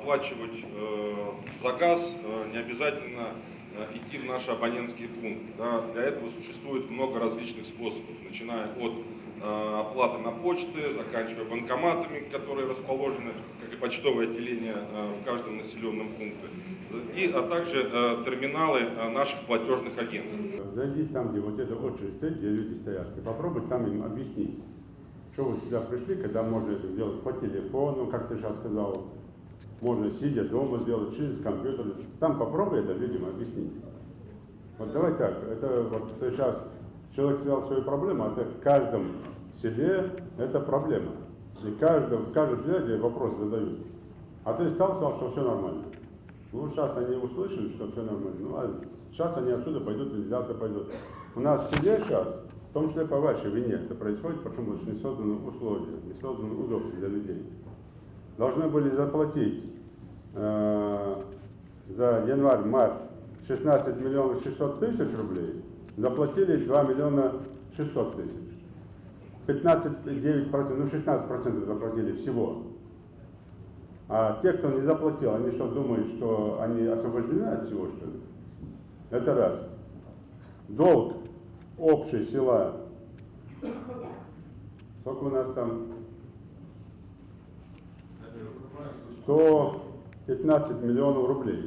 оплачивать за газ, не обязательно идти в наш абонентский пункт. Да. Для этого существует много различных способов, начиная от оплаты на почте, заканчивая банкоматами, которые расположены, как и почтовое отделение, в каждом населенном пункте, а также терминалы наших платежных агентов. Зайди там, где вот эта очередь стоит, где люди стоят, и попробуй там им объяснить, что вы сюда пришли, когда можно это сделать по телефону, как ты сейчас сказал, можно сидя дома сделать, через компьютер. Там попробуй это людям объяснить. Вот давай так, это вот сейчас человек сказал свою проблему, а это в каждом селе это проблема. И в каждом селе вопросы задают. А ты сказал, что все нормально. Ну, сейчас они услышали, что все нормально. Ну, а сейчас они отсюда пойдут или завтра пойдут. У нас в селе сейчас, в том числе по вашей вине, это происходит, потому что не созданы условия, не созданы удобства для людей. Должны были заплатить за январь-март 16 миллионов 600 тысяч рублей, заплатили 2 миллиона 600 тысяч. 15,9%, ну 16% заплатили всего. А те, кто не заплатил, они что, думают, что они освобождены от всего, что ли? Это раз. Долг общий села. Сколько у нас там? 115 миллионов рублей.